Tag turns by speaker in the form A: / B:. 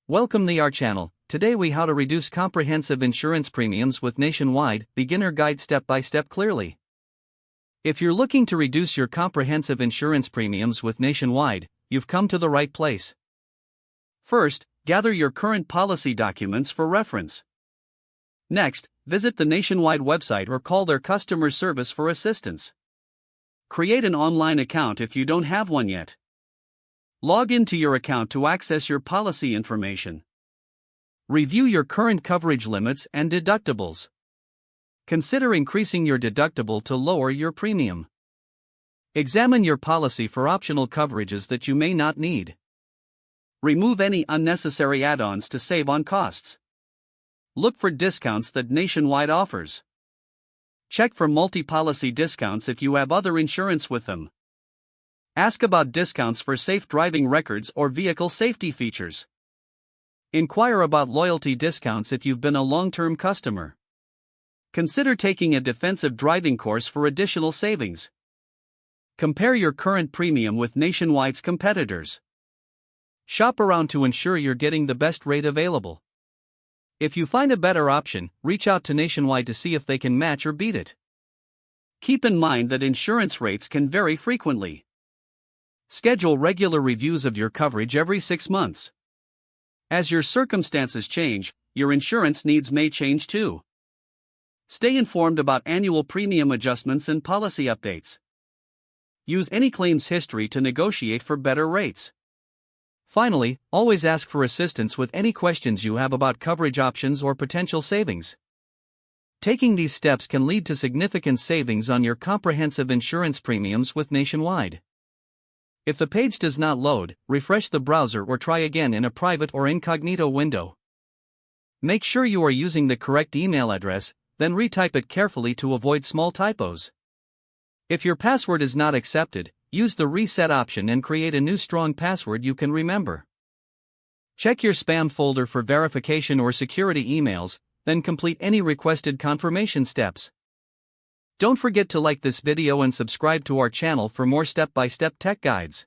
A: Welcome to our channel. Today we how to reduce comprehensive insurance premiums with Nationwide, beginner guide step by step clearly. If you're looking to reduce your comprehensive insurance premiums with Nationwide, you've come to the right place. First, gather your current policy documents for reference. Next, visit the Nationwide website or call their customer service for assistance. Create an online account if you don't have one yet. Log into your account to access your policy information. Review your current coverage limits and deductibles. Consider increasing your deductible to lower your premium. Examine your policy for optional coverages that you may not need. Remove any unnecessary add-ons to save on costs. Look for discounts that Nationwide offers. Check for multi-policy discounts if you have other insurance with them. Ask about discounts for safe driving records or vehicle safety features. Inquire about loyalty discounts if you've been a long-term customer. Consider taking a defensive driving course for additional savings. Compare your current premium with Nationwide's competitors. Shop around to ensure you're getting the best rate available. If you find a better option, reach out to Nationwide to see if they can match or beat it. Keep in mind that insurance rates can vary frequently. Schedule regular reviews of your coverage every 6 months. As your circumstances change, your insurance needs may change too. Stay informed about annual premium adjustments and policy updates. Use any claims history to negotiate for better rates. Finally, always ask for assistance with any questions you have about coverage options or potential savings. Taking these steps can lead to significant savings on your comprehensive insurance premiums with Nationwide. If the page does not load, refresh the browser or try again in a private or incognito window. Make sure you are using the correct email address, then retype it carefully to avoid small typos. If your password is not accepted, use the reset option and create a new strong password you can remember. Check your spam folder for verification or security emails, then complete any requested confirmation steps. Don't forget to like this video and subscribe to our channel for more step-by-step tech guides.